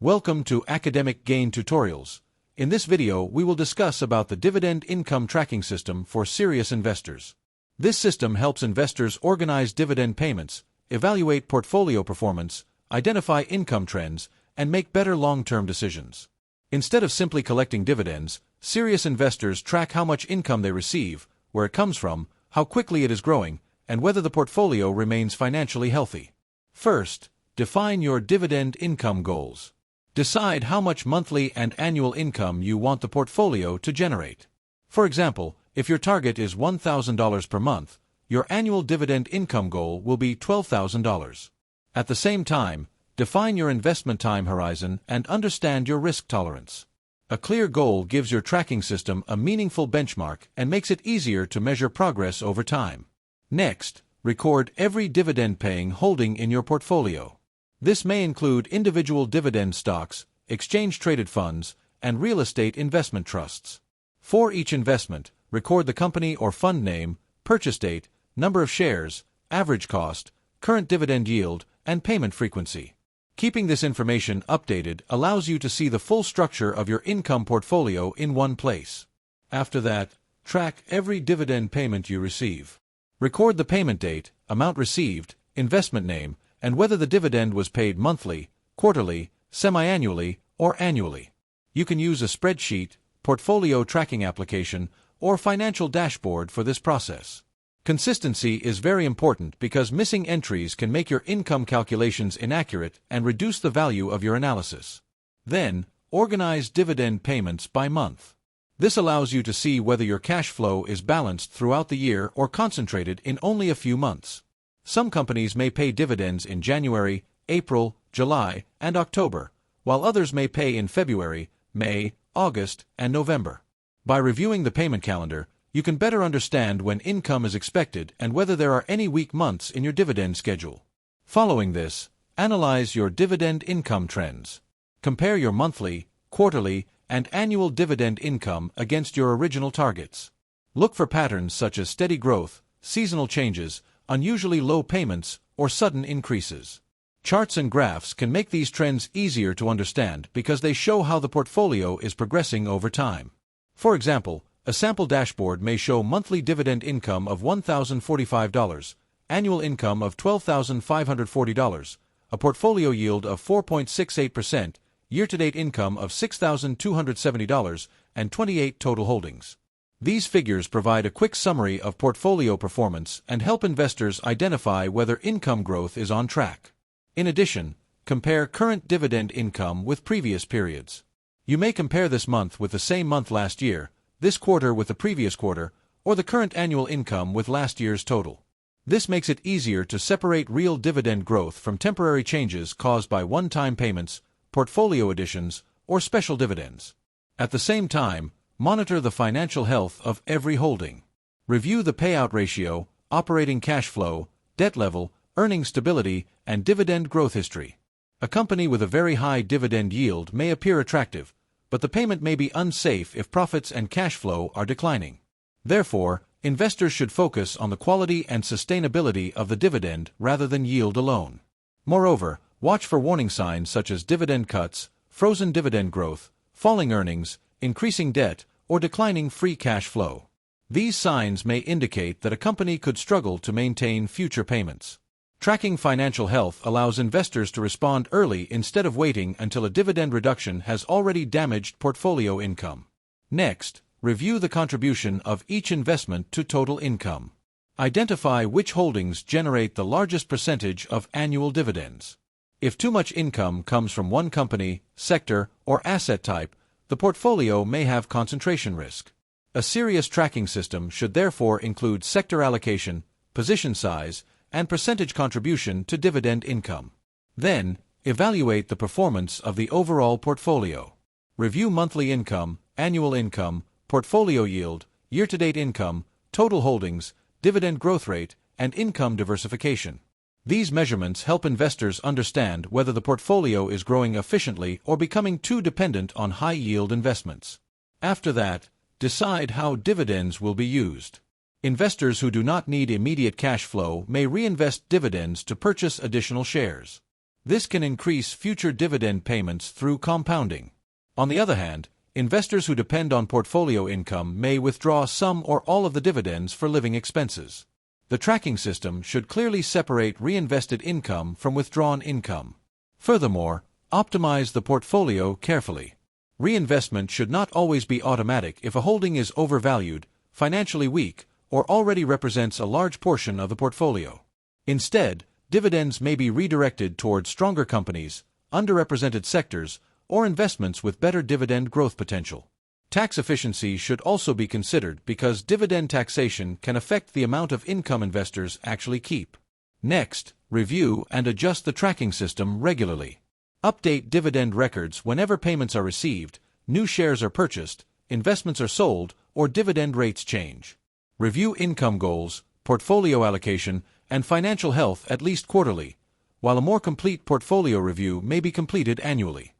Welcome to Academic Gain Tutorials. In this video, we will discuss about the Dividend Income Tracking System for serious investors. This system helps investors organize dividend payments, evaluate portfolio performance, identify income trends, and make better long-term decisions. Instead of simply collecting dividends, serious investors track how much income they receive, where it comes from, how quickly it is growing, and whether the portfolio remains financially healthy. First, define your dividend income goals. Decide how much monthly and annual income you want the portfolio to generate. For example, if your target is $1,000 per month, your annual dividend income goal will be $12,000. At the same time, define your investment time horizon and understand your risk tolerance. A clear goal gives your tracking system a meaningful benchmark and makes it easier to measure progress over time. Next, record every dividend-paying holding in your portfolio. This may include individual dividend stocks, exchange-traded funds, and real estate investment trusts. For each investment, record the company or fund name, purchase date, number of shares, average cost, current dividend yield, and payment frequency. Keeping this information updated allows you to see the full structure of your income portfolio in one place. After that, track every dividend payment you receive. Record the payment date, amount received, investment name, and whether the dividend was paid monthly, quarterly, semi-annually, or annually. You can use a spreadsheet, portfolio tracking application, or financial dashboard for this process. Consistency is very important because missing entries can make your income calculations inaccurate and reduce the value of your analysis. Then, organize dividend payments by month. This allows you to see whether your cash flow is balanced throughout the year or concentrated in only a few months. Some companies may pay dividends in January, April, July, and October, while others may pay in February, May, August, and November. By reviewing the payment calendar, you can better understand when income is expected and whether there are any weak months in your dividend schedule. Following this, analyze your dividend income trends. Compare your monthly, quarterly, and annual dividend income against your original targets. Look for patterns such as steady growth, seasonal changes, unusually low payments, or sudden increases. Charts and graphs can make these trends easier to understand because they show how the portfolio is progressing over time. For example, a sample dashboard may show monthly dividend income of $1,045, annual income of $12,540, a portfolio yield of 4.68%, year-to-date income of $6,270, and 28 total holdings. These figures provide a quick summary of portfolio performance and help investors identify whether income growth is on track. In addition, compare current dividend income with previous periods. You may compare this month with the same month last year, this quarter with the previous quarter, or the current annual income with last year's total. This makes it easier to separate real dividend growth from temporary changes caused by one-time payments, portfolio additions, or special dividends. At the same time, monitor the financial health of every holding. Review the payout ratio, operating cash flow, debt level, earning stability, and dividend growth history. A company with a very high dividend yield may appear attractive, but the payment may be unsafe if profits and cash flow are declining. Therefore, investors should focus on the quality and sustainability of the dividend rather than yield alone. Moreover, watch for warning signs such as dividend cuts, frozen dividend growth, falling earnings, increasing debt, or declining free cash flow. These signs may indicate that a company could struggle to maintain future payments. Tracking financial health allows investors to respond early instead of waiting until a dividend reduction has already damaged portfolio income. Next, review the contribution of each investment to total income. Identify which holdings generate the largest percentage of annual dividends. If too much income comes from one company, sector, or asset type, the portfolio may have concentration risk. A serious tracking system should therefore include sector allocation, position size, and percentage contribution to dividend income. Then, evaluate the performance of the overall portfolio. Review monthly income, annual income, portfolio yield, year-to-date income, total holdings, dividend growth rate, and income diversification. These measurements help investors understand whether the portfolio is growing efficiently or becoming too dependent on high-yield investments. After that, decide how dividends will be used. Investors who do not need immediate cash flow may reinvest dividends to purchase additional shares. This can increase future dividend payments through compounding. On the other hand, investors who depend on portfolio income may withdraw some or all of the dividends for living expenses. The tracking system should clearly separate reinvested income from withdrawn income. Furthermore, optimize the portfolio carefully. Reinvestment should not always be automatic if a holding is overvalued, financially weak, or already represents a large portion of the portfolio. Instead, dividends may be redirected toward stronger companies, underrepresented sectors, or investments with better dividend growth potential. Tax efficiency should also be considered because dividend taxation can affect the amount of income investors actually keep. Next, review and adjust the tracking system regularly. Update dividend records whenever payments are received, new shares are purchased, investments are sold, or dividend rates change. Review income goals, portfolio allocation, and financial health at least quarterly, while a more complete portfolio review may be completed annually.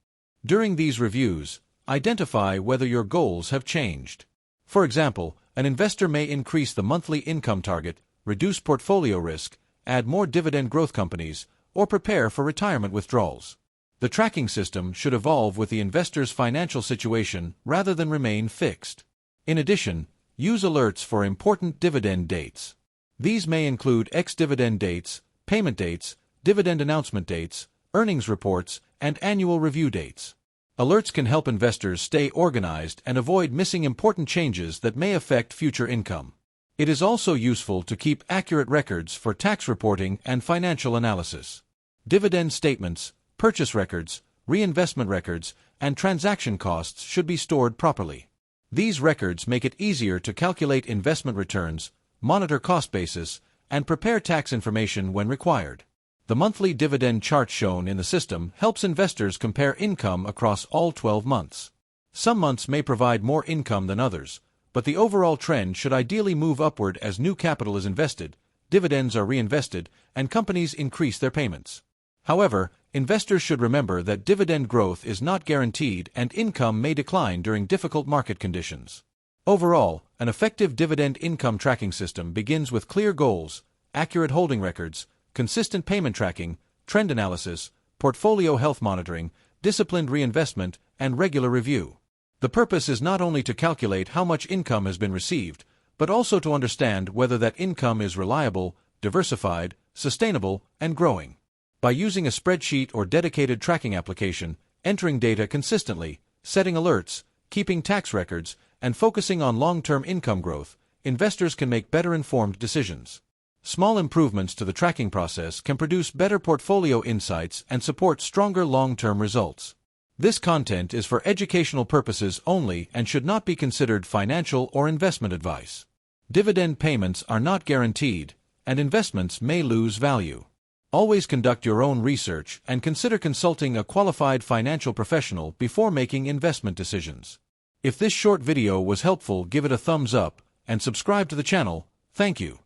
During these reviews, identify whether your goals have changed. For example, an investor may increase the monthly income target, reduce portfolio risk, add more dividend growth companies, or prepare for retirement withdrawals. The tracking system should evolve with the investor's financial situation rather than remain fixed. In addition, use alerts for important dividend dates. These may include ex-dividend dates, payment dates, dividend announcement dates, earnings reports, and annual review dates. Alerts can help investors stay organized and avoid missing important changes that may affect future income. It is also useful to keep accurate records for tax reporting and financial analysis. Dividend statements, purchase records, reinvestment records, and transaction costs should be stored properly. These records make it easier to calculate investment returns, monitor cost basis, and prepare tax information when required. The monthly dividend chart shown in the system helps investors compare income across all 12 months. Some months may provide more income than others, but the overall trend should ideally move upward as new capital is invested, dividends are reinvested, and companies increase their payments. However, investors should remember that dividend growth is not guaranteed and income may decline during difficult market conditions. Overall, an effective dividend income tracking system begins with clear goals, accurate holding records, consistent payment tracking, trend analysis, portfolio health monitoring, disciplined reinvestment, and regular review. The purpose is not only to calculate how much income has been received, but also to understand whether that income is reliable, diversified, sustainable, and growing. By using a spreadsheet or dedicated tracking application, entering data consistently, setting alerts, keeping tax records, and focusing on long-term income growth, investors can make better informed decisions. Small improvements to the tracking process can produce better portfolio insights and support stronger long-term results. This content is for educational purposes only and should not be considered financial or investment advice. Dividend payments are not guaranteed, and investments may lose value. Always conduct your own research and consider consulting a qualified financial professional before making investment decisions. If this short video was helpful, give it a thumbs up and subscribe to the channel. Thank you.